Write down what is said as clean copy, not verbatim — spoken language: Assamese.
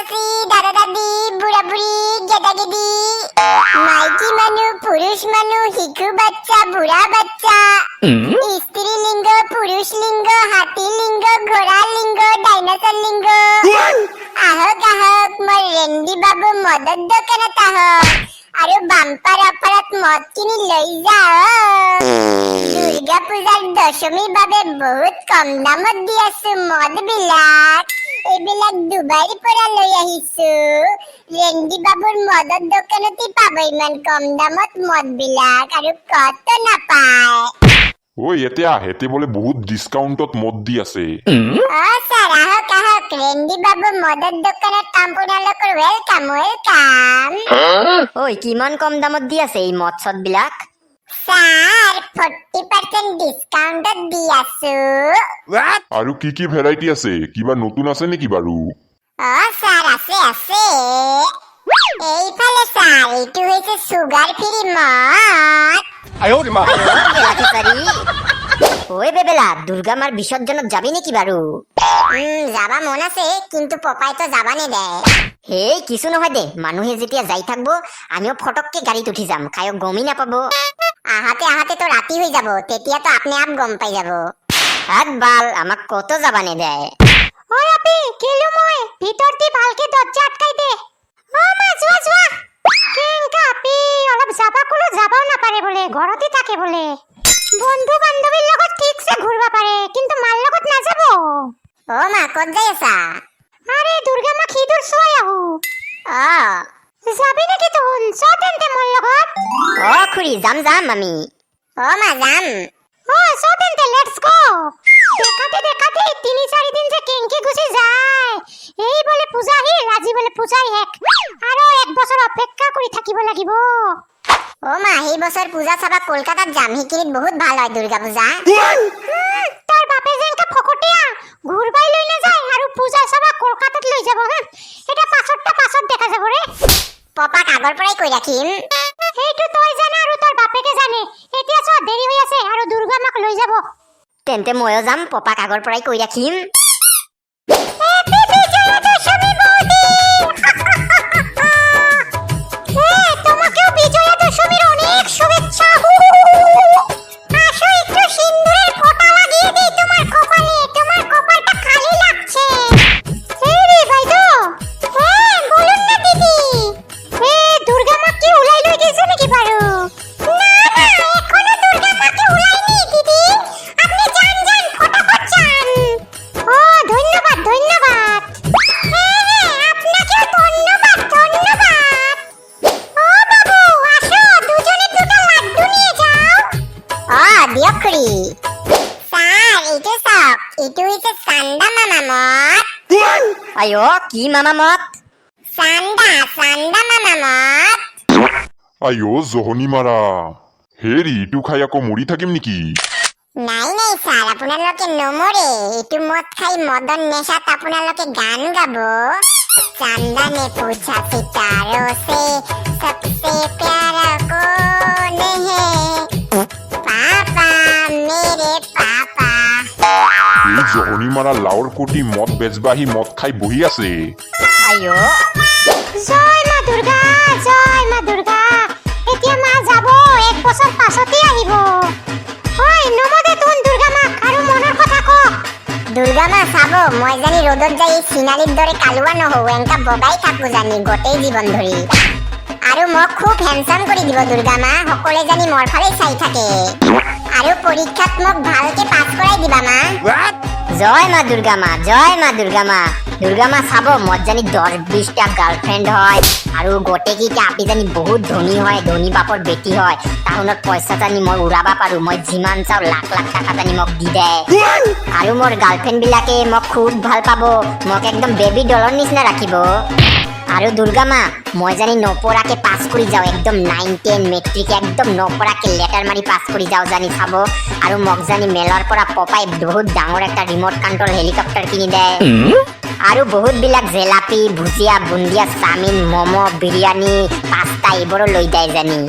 চাচি, দাদা দাদি, বুড়া বুড়ি, গেদা গেদি, মাইকী মানুহ, পুৰুষ মানুহ, শিশু বাচ্চা, বুঢ়া বাচ্চা, স্ত্ৰী লিংগ, পুৰুষ লিংগ, হাতী লিংগ, ঘোঁৰা লিংগ, ডাইনাছৰ লিংগ। আহক আহক, মই ৰেন্ডি বাবু মদৰ দোকানত আহক আৰু বাম্পাৰ অফাৰত মদ কিনি লৈ যাওক। দুৰ্গা পূজাৰ দশমীৰ বাবে বহুত কম দামত দি আছো মদ বিলাক। এইবিলাক ডুবাইৰ পৰা লৈ আহিছো। ৰেন্ডি বাবুৰ মদৰ দোকানতে পাব ইমান কম দামত মদ বিলাক, আৰু কত নাপায়। ঐ এতিয়া হেতে বোলে বহুত ডিসকাউন্টত মদ দি আছে। স্যার আহক আহক, ৰেন্ডি বাবু মদৰ দোকানত আপোনালোকৰ ওয়েলকাম ওয়েলকাম। ঐ কিমান কম দামত দি আছে এই মদ চদ বিলাক? স্যার 40% ডিসকাউন্টত দি আছো। আৰু কি কি ভেৰাইটি আছে? কিবা নতুন আছে নেকি বাৰু? স্যাৰ আছে আছে। এইফালে স্যাৰ, এইটো হৈছে সুগাৰ ফ্ৰি মদ। ওই বেবেলা, দুৰ্গা মাৰ বিসৰ্জনত যাবি নাকি বাৰু? যাবা মন আছে, কিন্তু পপাই তো যাবা নেদেয়। হেই কিছু নহয় দে, মানুহে যেতিয়া যাই থাকবো আমিও ফটককে গাড়ীত উঠি যাম, কায়ো গমই নাপাব। আহাতে আহাতে তো রাতি হয়ে যাব, তেতিয়া তো আপনি আপ গম পাই যাব। হাত বাল, আমাক কত যাবা নেদেয়। ওই আপি কেলু মই ভিতর দি ভালকে দরজা আটকাই দে। ও মা যোৱা যোৱা। কেংকা আপি অলপ যাবা কলো যাবাও না পাৰে বলে, ঘৰতে থাকে বলে। বন্ধু বান্ধবীৰ লগত ঠিকছে ঘুৰবা পাৰে, কিন্তু মাৰ লগত না যাব। ও মা কত যাই আছা? আৰে দুৰ্গা মা খিদুৰ সোয়াই আহু। যাবি নাকি তুন? চ তেন্তে মোৰ লগত। অ খুৰী, যাম যাম আমি। ও মা যাম। চ তেন্তে লেটস গো। দেখাতে দেখাতে 3-4 দিন যে কেংকে গুছি যায়। এই বলে পূজা আহিল, আজি বলে পূজাই শেষ, আৰু 1 বছৰ অপেক্ষা কৰি থাকিব লাগিব। ও মা এই বছৰ পূজা চাবা কলকাতাত যাম, সেইখিনিত বহুত ভাল হয় দুৰ্গা পূজা। তোৰ বাপে যেনকা ফকটিয়া ঘুৰবাই লৈ না যায় আৰু পূজা চাবা কলকাতাত লৈ যাব। এটা পাছত দেখা যাব ৰে। পপাক আগৰ পৰাই কৈ ৰাখিম। সেইটো তই জানা আৰু তোৰ বাপেকে জানে। এতিয়া চ দেৰি হৈ আছে আৰু দুৰ্গা মাক লৈ যাব। তেন্তে ময়ো যাম, পপাক আগৰ পৰাই কৈ ৰাখিম। তোমাকেও বিজয়া দশমীর অনেক শুভেচ্ছা। আসো একটু সিন্দুরের ফোঁটা লাগিয়ে দিই তোমার কপালে, তোমার কপালটা খালি লাগছে। এই রে ভাই তো, বলুন না দিদি, দুর্গা মা কি উলাই লই গেছে নাকি পারো? না না, এখনো দুর্গা মা কি উলাইনি দিদি। আপনি যান যান, ফটাফট যান। ও ধন্যবাদ ধন্যবাদ। আপনাকেও ধন্যবাদ ধন্যবাদ। ও বাবু আসো, দুজনে দুটো লাড্ডু নিয়ে যাও। দিয়ক খুড়ি। স্যার এইটো চাওক, এইটো হৈছে চান্দা মামা মদ। আয়ো কি মামা মত? চান্দা মামা মদ। আইও জহনি মাৰা। হেৰি ইটো খাই আকৌ মৰি থাকিম নেকি? নাই নাই স্যাৰ, আপোনালোকে নমৰে। এইটো মদ খাই মদন নেশাত আপোনালোকে গান গাব। চান্দা নে পুছা সিতাरो সে সবসে প্যারা কোন হে, পাপা মেরে পাপা। এই জহনি মাৰা লাওৰ কোটি মদ বেচবাহি মদ খাই বহি আছে। আয়ো জয় মা দুর্গা, জয় মা দুর্গা। এতিয়া মা যাব, 1 বছৰ পাছতে আহিব। হয় নমদে তুন দুৰ্গা মা, আৰু মনৰ কথা ক। দুৰ্গা মা চাব, মই জানি ৰ'দত যাই চিনাৰীৰ দৰে কালুৱা নহওঁ, এনেকা বগাই থাকো জানি গোটেই জীৱন ধৰি। আৰু মোক খুব হেণ্ডচাম কৰি দিব দুৰ্গা মা, সকলোৱে জানি মোৰ ফালে চাই থাকে। আৰু পৰীক্ষাত মোক ভালকে পাছ কৰাই দিবা মা। জয় মা দুর্গা মা, জয় মা দুর্গা মা। দুর্গা মা চাব, মত জানি 10-20টা গার্লফ্রেন্ড হয়, আৰু গোটেইকেইটা আপি জানি বহুত ধনী হয়, ধনী বাপৰ বেটি হয়। টাউনত পইচা জানি মই উৰাবা পাৰো, মই যিমান চাও লাখ লাখ টাকা জানি মোক দি দে। আৰু মোৰ গাৰ্লফ্ৰেন্ড বিলাকে মোক খুব ভাল পাব, মোক একদম বেবি ডলৰ নিচিনা ৰাখিব। আৰু দুৰ্গা মা, মই জানি নপৰাকে পাছ কৰি যাওঁ, একদম 9-10 মেট্ৰিক একদম নপৰাকে লেটাৰ মাৰি পাছ কৰি যাওঁ জানি চাব। আৰু মোক জানি মেলাৰ পৰা পপাই বহুত ডাঙৰ এটা ৰিমোট কন্ট্ৰল হেলিকপ্টাৰ কিনি দে। আৰু বহুত বিলাক জেলাপি, ভুজিয়া, বুন্দিয়া, চাওমিন, মমো, বিৰিয়ানী, পাস্তা এইবোৰো লৈ যায় জানি।